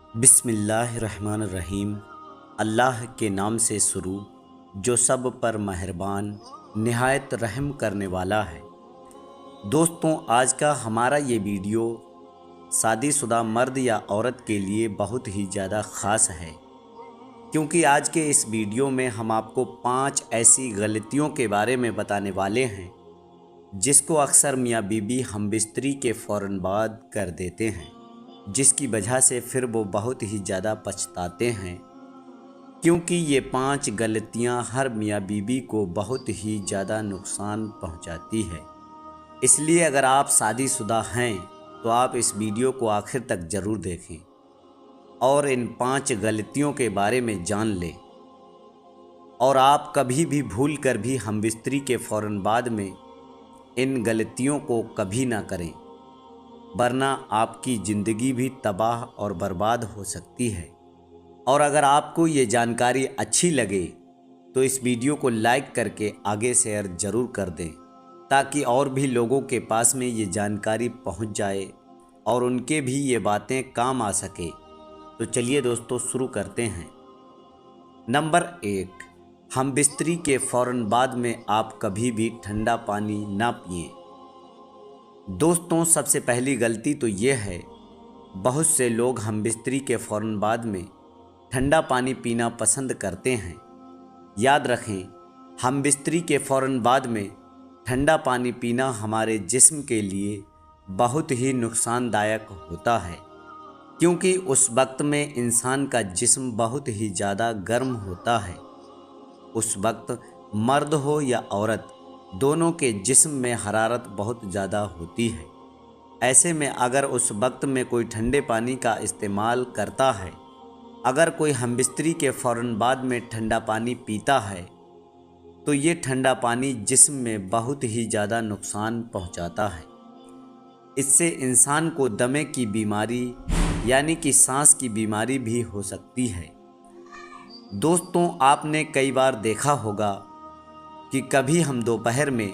बिस्मिल्लाहिर्रहमानिर्रहीम। अल्लाह के नाम से शुरू जो सब पर मेहरबान निहायत रहम करने वाला है। दोस्तों, आज का हमारा ये वीडियो शादीशुदा मर्द या औरत के लिए बहुत ही ज़्यादा ख़ास है, क्योंकि आज के इस वीडियो में हम आपको 5 ऐसी गलतियों के बारे में बताने वाले हैं जिसको अक्सर मियाँ बीबी हम बिस्तरी के फ़ौरन बाद कर देते हैं, जिसकी वजह से फिर वो बहुत ही ज़्यादा पछताते हैं, क्योंकि ये 5 गलतियां हर मियाँ बीबी को बहुत ही ज़्यादा नुकसान पहुंचाती है। इसलिए अगर आप शादीशुदा हैं तो आप इस वीडियो को आखिर तक ज़रूर देखें और इन 5 गलतियों के बारे में जान लें। और आप कभी भी भूल कर भी हम बिस्तरी के फ़ौरन बाद में इन गलतियों को कभी ना करें, वरना आपकी ज़िंदगी भी तबाह और बर्बाद हो सकती है। और अगर आपको ये जानकारी अच्छी लगे तो इस वीडियो को लाइक करके आगे शेयर ज़रूर कर दें, ताकि और भी लोगों के पास में ये जानकारी पहुंच जाए और उनके भी ये बातें काम आ सके। तो चलिए दोस्तों, शुरू करते हैं। नंबर 1, हम बिस्तरी के फ़ौरन बाद में आप कभी भी ठंडा पानी ना पिएं। दोस्तों, सबसे पहली गलती तो ये है, बहुत से लोग हम बिस्तरी के फ़ौरन बाद में ठंडा पानी पीना पसंद करते हैं। याद रखें, हम बिस्तरी के फ़ौरन बाद में ठंडा पानी पीना हमारे जिस्म के लिए बहुत ही नुकसानदायक होता है, क्योंकि उस वक्त में इंसान का जिस्म बहुत ही ज़्यादा गर्म होता है। उस वक्त मर्द हो या औरत, दोनों के जिस्म में हरारत बहुत ज़्यादा होती है। ऐसे में अगर उस वक्त में कोई ठंडे पानी का इस्तेमाल करता है, अगर कोई हमबिस्तरी के फ़ौरन बाद में ठंडा पानी पीता है, तो ये ठंडा पानी जिस्म में बहुत ही ज़्यादा नुकसान पहुंचाता है। इससे इंसान को दमे की बीमारी यानी कि सांस की बीमारी भी हो सकती है। दोस्तों, आपने कई बार देखा होगा कि कभी हम दोपहर में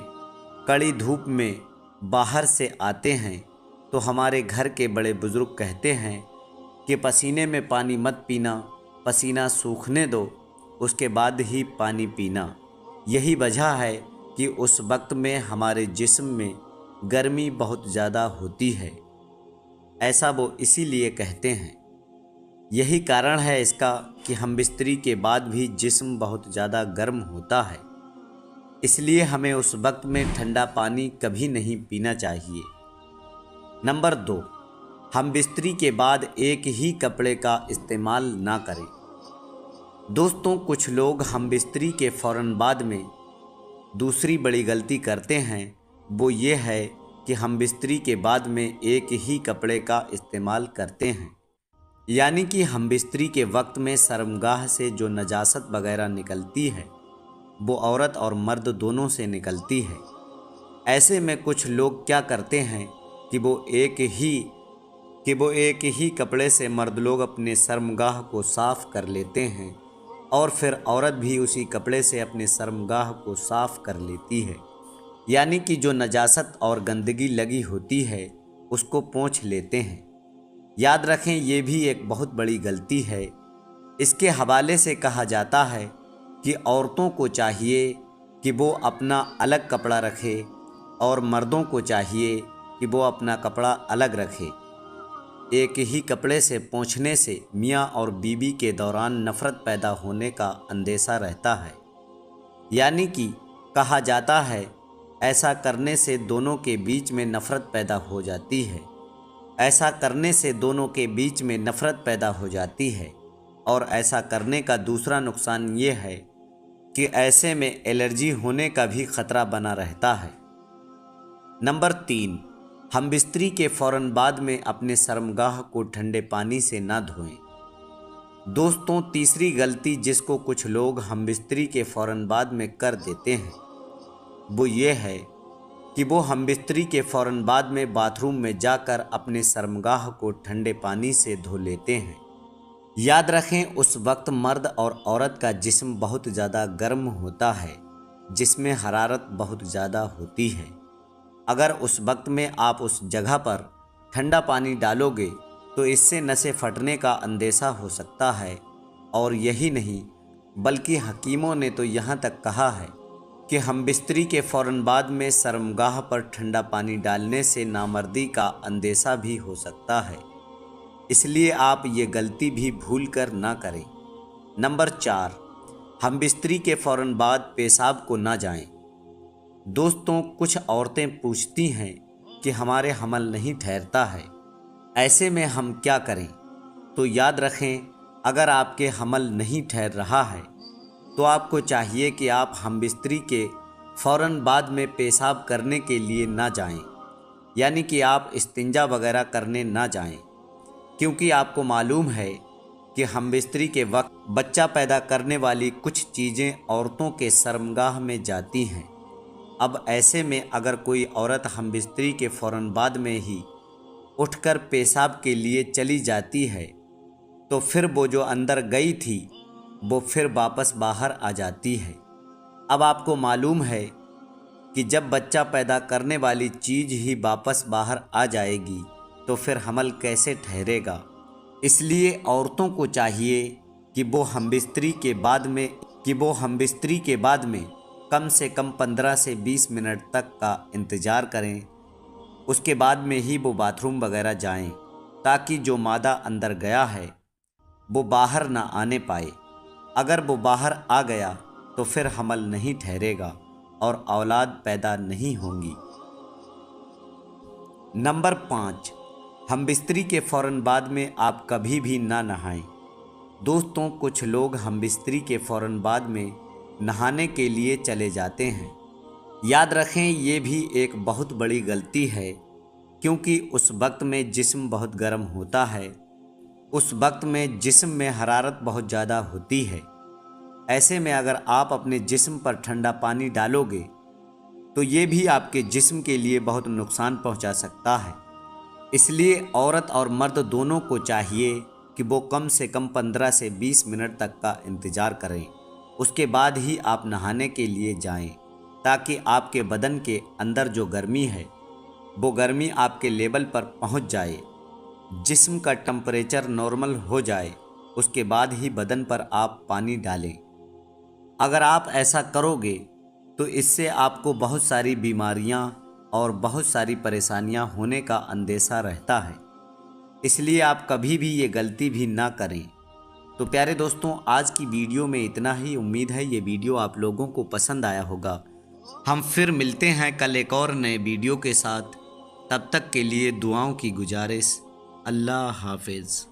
कड़ी धूप में बाहर से आते हैं तो हमारे घर के बड़े बुज़ुर्ग कहते हैं कि पसीने में पानी मत पीना, पसीना सूखने दो, उसके बाद ही पानी पीना। यही वजह है कि उस वक्त में हमारे जिस्म में गर्मी बहुत ज़्यादा होती है। ऐसा वो इसीलिए कहते हैं। यही कारण है इसका कि हम बिस्तरी के बाद भी जिस्म बहुत ज़्यादा गर्म होता है, इसलिए हमें उस वक्त में ठंडा पानी कभी नहीं पीना चाहिए। नंबर 2, हम बिस्तरी के बाद एक ही कपड़े का इस्तेमाल ना करें। दोस्तों, कुछ लोग हम बिस्तरी के फ़ौरन बाद में दूसरी बड़ी गलती करते हैं, वो ये है कि हम बिस्तरी के बाद में एक ही कपड़े का इस्तेमाल करते हैं। यानी कि हम बिस्तरी के वक्त में शर्मगाह से जो नजासत वगैरह निकलती है, वो औरत और मर्द दोनों से निकलती है। ऐसे में कुछ लोग क्या करते हैं कि वो एक ही कपड़े से मर्द लोग अपने शर्मगाह को साफ़ कर लेते हैं और फिर औरत भी उसी कपड़े से अपने शर्मगाह को साफ़ कर लेती है। यानी कि जो नजासत और गंदगी लगी होती है उसको पोंछ लेते हैं। याद रखें, ये भी एक बहुत बड़ी गलती है। इसके हवाले से कहा जाता है कि औरतों को चाहिए कि वो अपना अलग कपड़ा रखे और मर्दों को चाहिए कि वो अपना कपड़ा अलग रखे। एक ही कपड़े से पोंछने से मियाँ और बीबी के दौरान नफ़रत पैदा होने का अंदेशा रहता है। यानी कि कहा जाता है, ऐसा करने से दोनों के बीच में नफ़रत पैदा हो जाती है। ऐसा करने से दोनों के बीच में नफ़रत पैदा हो जाती है। और ऐसा करने का दूसरा नुकसान ये है कि ऐसे में एलर्जी होने का भी ख़तरा बना रहता है। नंबर 3, हम बिस्तरी के फ़ौरन बाद में अपने शर्मगाह को ठंडे पानी से ना धोएं। दोस्तों, तीसरी गलती जिसको कुछ लोग हम बिस्तरी के फ़ौरन बाद में कर देते हैं, वो ये है कि वो हम बिस्तरी के फ़ौरन बाद में बाथरूम में जाकर अपने शर्मगाह को ठंडे पानी से धो लेते हैं। याद रखें, उस वक्त मर्द और औरत का जिस्म बहुत ज़्यादा गर्म होता है, जिसमें हरारत बहुत ज़्यादा होती है। अगर उस वक्त में आप उस जगह पर ठंडा पानी डालोगे تو اس سے نسیں پھٹنے کا اندیشہ ہو سکتا ہے۔ اور یہی نہیں بلکہ حکیموں نے تو یہاں تک کہا ہے کہ ہم بستری کے فوراً بعد میں شرمگاہ پر ٹھنڈا پانی ڈالنے سے نامردی کا اندیشہ بھی ہو سکتا ہے، اس لیے آپ یہ غلطی بھی بھول کر نہ کریں۔ نمبر 4، ہم بستری کے فوراً بعد پیشاب کو نہ جائیں۔ دوستوں، کچھ عورتیں پوچھتی ہیں کہ ہمارے حمل نہیں ٹھہرتا ہے، ایسے میں ہم کیا کریں؟ تو یاد رکھیں، اگر آپ کے حمل نہیں ٹھہر رہا ہے تو آپ کو چاہیے کہ آپ ہم بستری کے فوراً بعد میں پیشاب کرنے کے لیے نہ جائیں، یعنی کہ آپ استنجا وغیرہ کرنے نہ جائیں، کیونکہ آپ کو معلوم ہے کہ ہم بستری کے وقت بچہ پیدا کرنے والی کچھ چیزیں عورتوں کے شرمگاہ میں جاتی ہیں۔ اب ایسے میں اگر کوئی عورت ہم بستری کے فوراً بعد میں ہی اٹھ کر پیشاب کے لیے چلی جاتی ہے تو پھر وہ جو اندر گئی تھی وہ پھر واپس باہر آ جاتی ہے۔ اب آپ کو معلوم ہے کہ جب بچہ پیدا کرنے والی چیز ہی واپس باہر آ جائے گی تو پھر حمل کیسے ٹھہرے گا؟ اس لیے عورتوں کو چاہیے کہ وہ ہم بستری کے بعد میں کم سے کم 15 سے 20 منٹ تک کا انتظار کریں، اس کے بعد میں ہی وہ باتھ روم وغیرہ جائیں، تاکہ جو مادہ اندر گیا ہے وہ باہر نہ آنے پائے۔ اگر وہ باہر آ گیا تو پھر حمل نہیں ٹھہرے گا اور اولاد پیدا نہیں ہوں گی۔ نمبر 5، ہم بستری کے فوراً بعد میں آپ کبھی بھی نہ نہائیں۔ دوستوں، کچھ لوگ ہم بستری کے فوراً بعد میں نہانے کے لیے چلے جاتے ہیں۔ یاد رکھیں، یہ بھی ایک بہت بڑی غلطی ہے، کیونکہ اس وقت میں جسم بہت گرم ہوتا ہے، اس وقت میں جسم میں حرارت بہت زیادہ ہوتی ہے۔ ایسے میں اگر آپ اپنے جسم پر ٹھنڈا پانی ڈالو گے تو یہ بھی آپ کے جسم کے لیے بہت نقصان پہنچا سکتا ہے۔ اس لیے عورت اور مرد دونوں کو چاہیے کہ وہ کم سے کم 15 سے 20 منٹ تک کا انتظار کریں، اس کے بعد ہی آپ نہانے کے لیے جائیں، تاکہ آپ کے بدن کے اندر جو گرمی ہے وہ گرمی آپ کے لیول پر پہنچ جائے، جسم کا ٹمپریچر نارمل ہو جائے، اس کے بعد ہی بدن پر آپ پانی ڈالیں۔ اگر آپ ایسا کرو گے تو اس سے آپ کو بہت ساری بیماریاں اور بہت ساری پریشانیاں ہونے کا اندیشہ رہتا ہے، اس لیے آپ کبھی بھی یہ غلطی بھی نہ کریں۔ تو پیارے دوستوں، آج کی ویڈیو میں اتنا ہی۔ امید ہے یہ ویڈیو آپ لوگوں کو پسند آیا ہوگا۔ ہم پھر ملتے ہیں کل ایک اور نئے ویڈیو کے ساتھ، تب تک کے لیے دعاؤں کی گزارش۔ اللہ حافظ۔